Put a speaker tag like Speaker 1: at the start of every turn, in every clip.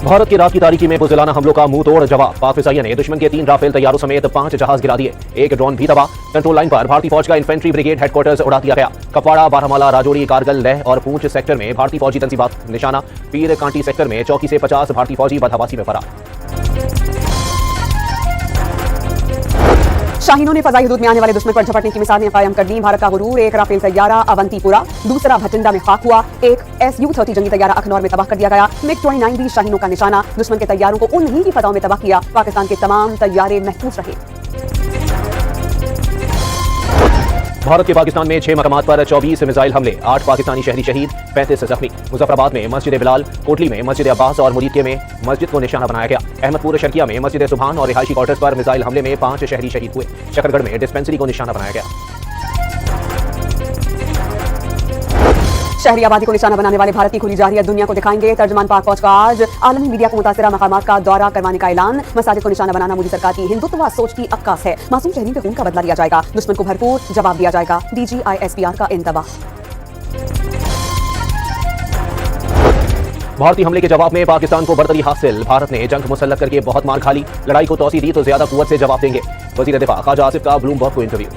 Speaker 1: भारत की रात की तारीकी में बुज़दिलाना हमलों का मुंह तोड़ जवाब। पाक फ़िज़ाइया ने दुश्मन के 3 राफेल तैयारों समेत 5 जहाज गिरा दिए, एक ड्रोन भी तबाह। कंट्रोल लाइन पर भारतीय फौज का इन्फेंट्री ब्रिगेड हेडक्वार्टर्स उड़ा दिया गया। कपवाड़ा, बारामूला, राजौरी, कारगिल, लेह और पूंछ सेक्टर में भारतीय फौजी तंजीबात निशाना। पीर कांटी सेक्टर में चौकी से 50 भारतीय फौजी बदहवासी में फरार।
Speaker 2: शाहीनों ने फजाई हदूद में आने वाले दुश्मन पर झपटने की मिसालें कायम कर दी। भारत का गुरूर, एक राफेल तैयारा अवंतीपुरा, दूसरा भटिंडा में खाक हुआ, एक SU-30 जंगी तैयारा अखनौर में तबाह कर दिया गया। MiG-29 भी शाहीनों का निशाना। दुश्मन के तैयारों को उन्हीं की फजाओं में तबाह किया। पाकिस्तान के तमाम तैयारे महफूज रहे।
Speaker 1: भारत के पाकिस्तान में 6 मकामात पर 24 मिसाइल हमले, 8 पाकिस्तानी शहरी शहीद, 35 जख्मी। मुजफ्फराबाद में मस्जिद बिलाल, कोटली में मस्जिद अब्बास और मुरीद के में मस्जिद को निशाना बनाया गया। अहमदपुर शर्किया में मस्जिद सुभान और रिहायशी क्वार्टर्स पर मिसाइल हमले में 5 शहरी शहीद हुए। शकरगढ़ में डिस्पेंसरी को निशाना बनाया गया।
Speaker 2: शहरी आबादी को निशाना बनाने वाले भारत की खुली जारहियत दुनिया को दिखाएंगे। तर्जमान पाक फौज का आज आलमी मीडिया को मुतासिरा मकामात का दौरा करवाने का ऐलान। मसाजिद को निशाना बनाना मोदी सरकार की हिंदुत्व सोच की अक्कास है। मासूम शहरियों के खून का बदला लिया जाएगा। दुश्मन को भरपूर जवाब दिया जाएगा। DG ISPR का इंतबाह।
Speaker 1: भारतीय हमले के जवाब में पाकिस्तान को बरतरी हासिल। भारत ने जंग मुसल्लत करके बहुत मार खा ली। लड़ाई को तौसी दी तो ज्यादा कुव्वत से जवाब देंगे। वजीर दिफा ख्वाजा आसिफ का ब्लूमबर्ग को इंटरव्यू।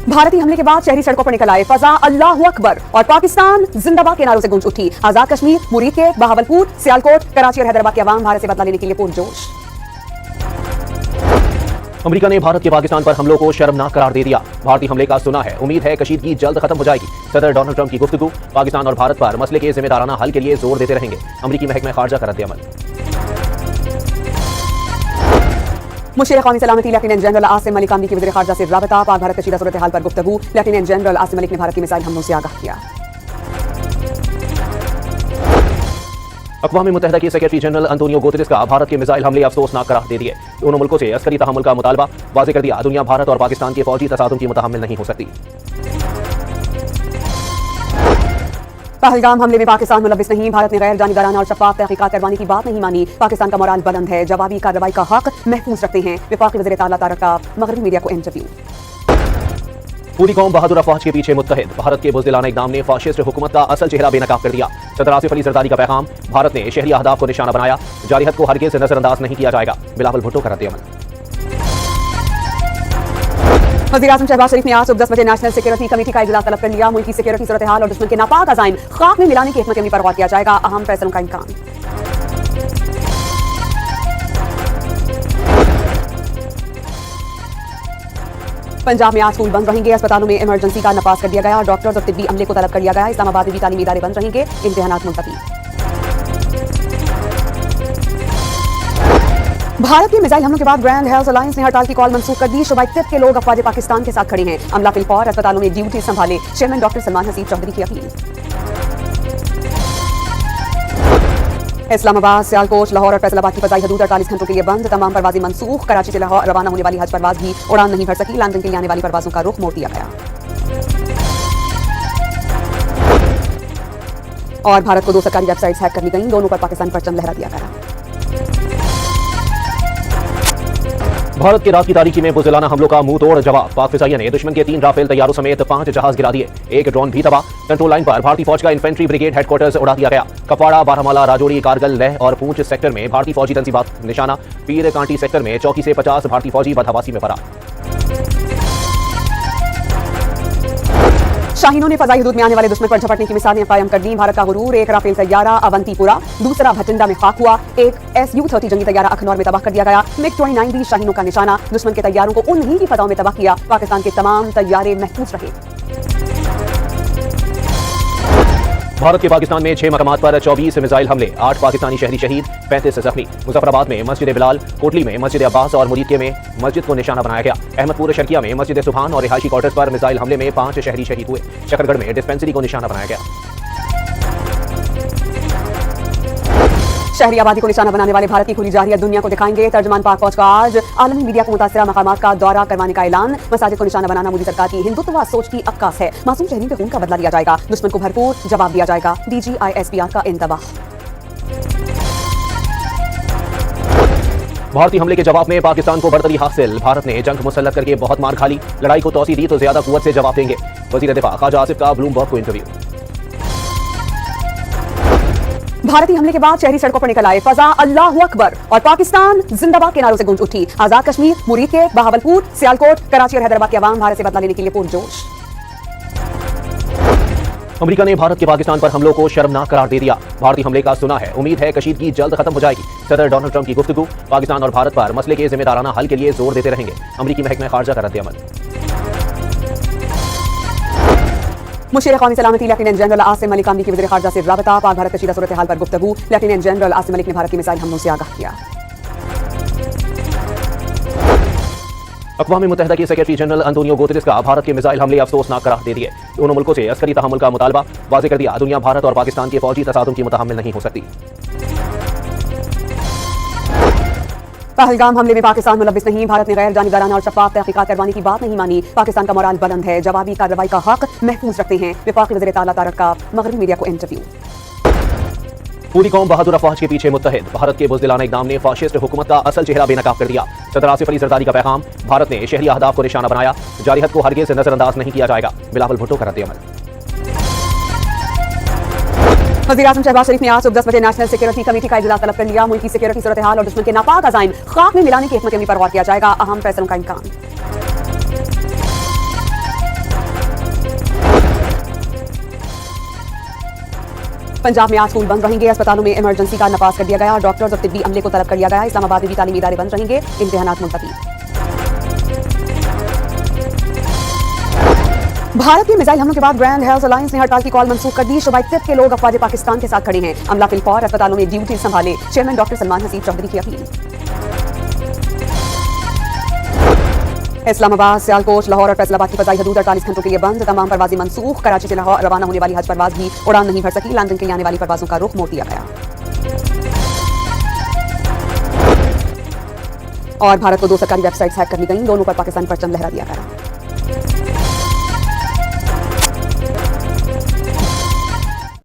Speaker 2: भारतीय हमले के बाद शहरी सड़कों पर निकल आए। फजा अल्लाहु अकबर और पाकिस्तान जिंदाबाद के नारों से गूंज उठी। आजाद कश्मीर, मुरीद के, बहावलपुर, सियालकोट, कराची और हैदराबाद के अवाम भारत से बदला लेने के लिए पुरजोश।
Speaker 1: अमेरिका ने भारत के पाकिस्तान पर हमलों को शर्मनाक करार दे दिया। भारतीय हमले का सुना है, उम्मीद है कशीदगी जल्द खत्म हो जाएगी। सदर डोनाल्ड ट्रंप की गुफ्तगू, पाकिस्तान और भारत पर मसले के जिम्मेदाराना हल के लिए जोर देते रहेंगे। अमेरिकी महकमा खारजा का रद्द-ए-अमल। मुशीर क़ौमी सलामती लेफ्टिनेंट जनरल आसिम मलिक अमरीकी वज़ीर ख़ारजा से राबता। पाक भारत कशीदा सूरत हाल पर गुफ्तगू। लेफ्टिनेंट जनरल आसिम मलिक ने भारत की मिसाइल हमलों से आगाह किया। अक़वाम मुत्तहिदा के सेक्रेटरी जनरल अंतोनियो गुतेरेस का भारत के मिसाइल हमले अफसोसनाक करार दे दिए। दोनों मुल्कों से अस्करी तहम्मुल का मुतालबा वाज़ेह कर दिया। दुनिया भारत और पाकिस्तान के फौजी तसादुम की मुतहम्मिल नहीं हो सकती।
Speaker 2: पहलगाम हमले में पाकिस्तान मुलव्विस नहीं। भारत ने गैर जानिबदाराना और शफाफ तहकीकात करवाने की बात नहीं मानी। पाकिस्तान का मोराल बुलंद है। जवाबी कार्रवाई का हक महफूज रखते हैं। वफाकी वज़ीर आला तारक का मगरबी मीडिया को इंटरव्यू।
Speaker 1: पूरी कौम बहादुर अफवाज के पीछे मुत्तहिद। भारत के बुज़दिलाना इक़दाम ने फाशिस्ट हुकूमत का असल चेहरा बेनकाब कर दिया। सदर आसिफ अली ज़रदारी का पैगाम, भारत ने शहरी अहदाफ को निशाना बनाया। जारहियत को हरगिज़ नजरअंदाज नहीं किया जाएगा। बिलावल भुट्टो का रद्द-ए-अमल।
Speaker 2: वज़ीर आज़म शहबाज शरीफ ने आज सुबह 10 बजे नेशनल सिक्योरिटी कमेटी का इजलास तलब कर लिया। मुल्क की सिक्योरिटी सूरत हाल और दुश्मन के नापाक अज़ाइम खाक में मिलाने की हिकमत अमली पर गौर किया जाएगा। अहम फैसलों का इम्कान। पंजाब में आज स्कूल बंद रहेंगे। अस्पतालों में इमरजेंसी का नफाज कर दिया गया। डॉक्टर्स और तिब्बी अमले को तलब कर लिया गया। इस्लामाबाद में भी तालीमी इदारे बंद रहेंगे। इम्तिहानात मुलतवी। भारत के मिसाइल हमलों के बाद ग्रैंड हेल्थ अलायंस ने हड़ताल की कॉल मंसूख कर दी। शुबाई तिब के लोग अफवाज पाकिस्तान के साथ खड़े हैं। अमला फिलफौर अस्पतालों में ड्यूटी संभाले। चेयरमैन डॉक्टर सलमान हसीब चौधरी की अपील। इस्लामाबाद, सियालकोट, लाहौर और फैसलाबाद की फजाई हदूद 48 घंटों के लिए बंद। तमाम परवाजें मनसूख। कराची से लाहौर रवाना होने वाली हज परवाज भी उड़ान नहीं भर सकी। लंदन के लिए आने वाली परवाजों का रुख मोड़ दिया गया। और भारत को 2 सरकारी वेबसाइट्स हैक कर ली गई। दोनों पर पाकिस्तान परचम लहरा दिया गया।
Speaker 1: भारत की रात की तारीकी में बुज़दिलाना हमलों का मुंह तोड़ जवाब। पाक फ़िज़ाइया ने दुश्मन के 3 राफेल तैयारों समेत 5 जहाज गिरा दिए, एक ड्रोन भी तबाह। कंट्रोल लाइन पर भारतीय फौज का इन्फेंट्री ब्रिगेड हेडक्वार्टर्स उड़ा दिया गया। कपवाड़ा, बारामूला, राजौरी, कारगिल, लेह और पूंछ सेक्टर में भारतीय फौजी तंजीबात निशाना। पीर कांटी सेक्टर में चौकी से 50 भारतीय फौजी बदहवासी में फरार।
Speaker 2: शाहीनों ने फजाई हदूद में आने वाले दुश्मन पर झपटने की मिसालें कायम कर दी। भारत का गुरूर, एक राफेल तैयारा अवंतीपुरा, दूसरा भटिंडा में खाक हुआ, एक SU-30 जंगी तैयारा अखनौर में तबाह कर दिया गया। MiG-29 भी शाहीनों का निशाना। दुश्मन के तैयारों को उन्हीं की फजाओं में तबाह किया। पाकिस्तान के तमाम तैयारे महफूज रहे।
Speaker 1: भारत के पाकिस्तान में 6 मकामात पर 24 मिसाइल हमले, 8 पाकिस्तानी शहरी शहीद, 35 जख्मी। मुजफ्फराबाद में मस्जिद बिलाल, कोटली में मस्जिद अब्बास और मुरीद के में मस्जिद को निशाना बनाया गया। अहमदपुर शर्किया में मस्जिद सुभान और रिहायशी क्वार्टर्स पर मिसाइल हमले में 5 शहरी शहीद हुए। शकरगढ़ में डिस्पेंसरी को निशाना बनाया गया।
Speaker 2: शहरी आबादी को निशाना बनाने वाले भारत की खुली जारहियत दुनिया को दिखाएंगे। तर्जमान पाक फौज का आज आलमी मीडिया को मुतासिरा मकामात का दौरा करवाने का ऐलान। मसाजिद को निशाना बनाना मोदी सरकार की हिंदुत्व सोच की अक्कास है। मासूम शहरियों के खून का बदला लिया जाएगा। दुश्मन को भरपूर जवाब दिया जाएगा। DG ISPR का इंतबाह।
Speaker 1: भारतीय हमले के जवाब में पाकिस्तान को बरतरी हासिल। भारत ने जंग मुसल्लत करके बहुत मार खा ली। लड़ाई को तौसी दी तो ज्यादा कुव्वत से जवाब देंगे। वज़ीर दिफा ख्वाजा आसिफ का ब्लूमबर्ग को इंटरव्यू।
Speaker 2: भारतीय हमले के बाद शहरी सड़कों पर निकल आए, फजा अल्लाहू अकबर और पाकिस्तान जिंदाबाद के नारों से गूंज उठी। आजाद कश्मीर, मुरीद के बहावलपुर, सियालकोट, कराची और हैदराबाद के अवाम भारत से बदला लेने के लिए पुरजोश।
Speaker 1: अमेरिका ने भारत के पाकिस्तान पर हमलों को शर्मनाक करार दे दिया। भारतीय हमले का सुना है, उम्मीद है कशीदगी जल्द खत्म हो जाएगी। सदर डोनाल्ड ट्रंप की गुफ्तगू, पाकिस्तान और भारत पर मसले के जिम्मेदाराना हल के लिए जोर देते रहेंगे। अमेरिकी महकमा खारजा का रद्द-ए-अमल। मुशीर कौमी सलामती लेफ्टिनेंट जनरल आसिम मलिक अमरीकी वज़ीर खारजा से राबता, पाक भारत कशीदा सूरत हाल पर गुफ्तगू। लेफ्टिनेंट जनरल आसिम मलिक ने भारत की मिसाइल हमलों से आगाह किया। अक़वाम मुत्तहिदा के सेक्रेटरी जनरल अंतोनियो गुतेरेस का भारत के मिसाइल हमले अफसोसनाक करार दे दिए। दोनों मुल्कों से अस्करी तहम्मुल का मुतालबा वाज़ेह कर दिया। दुनिया भारत और पाकिस्तान के फौजी तसादुम की मुतहम्मिल नहीं हो सकती। पहलगाम हमले में पाकिस्तान मुलव्विस नहीं, भारत ने गैर जानिबदाराना और शफ़ाफ़ तहक़ीक़ात करवाने की बात नहीं मानी। पाकिस्तान का मोराल बुलंद है, जवाबी कार्रवाई का हक महफूज रखते हैं। वफ़ाक़ी वज़ीर ताला तारक का मग़रिबी मीडिया को इंटरव्यू। पूरी कौम बहादुर अफवाज के पीछे मुत्तहिद, भारत के बुज़दिलाना इक़दाम ने फाशिस्ट हुकूमत का असल चेहरा बेनकाब कर दिया। सदर आसिफ अली ज़रदारी का पैगाम, भारत ने शहरी अहदाफ को निशाना बनाया, जारियत को हरगिज़ नजरअंदाज नहीं किया जाएगा। बिलावल भुट्टो का रद्द-ए-अमल। वज़ीर आज़म शहबाज शरीफ ने आज सुबह 10 बजे नेशनल सिक्योरिटी कमेटी का इजलास तलब कर लिया। मुल्क की सिक्योरिटी सूरत हाल और दुश्मन के नापाक अज़ाइम खाक में मिलाने की हिकमत अमली पर गौर किया जाएगा। अहम फैसलों का इम्कान। पंजाब में आज स्कूल बंद रहेंगे, अस्पतालों में इमरजेंसी का नफाज कर दिया गया। डॉक्टर्स और तिब्बी अमले को तलब कर लिया गया। इस्लामाबाद में भी तालीमी इदारे बंद रहेंगे, इम्तिहानात मुलतवी। भारत के मिसाइल हमलों के बाद ग्रैंड हेल्थ अलायंस ने हड़ताल की कॉल मंसूख कर दी। शुबाई तिब के लोग अफवाज पाकिस्तान के साथ खड़े हैं। अमला फिलफौर अस्पतालों में ड्यूटी संभाले, चेयरमैन डॉक्टर सलमान हसीब चौधरी की अपील। इस्लामाबाद, सियालकोट, लाहौर और फैसलाबाद की फजाई हदूद 48 घंटों के लिए बंद। तमाम परवाजें मनसूख। कराची से लाहौर रवाना होने वाली हज परवाज भी उड़ान नहीं भर सकी। लंदन के लिए आने वाली परवाजों का रुख मोड़ दिया गया। और भारत को 2 सरकारी वेबसाइट्स हैक कर ली गईं। दोनों पर पाकिस्तानी परचम लहरा दिया गया।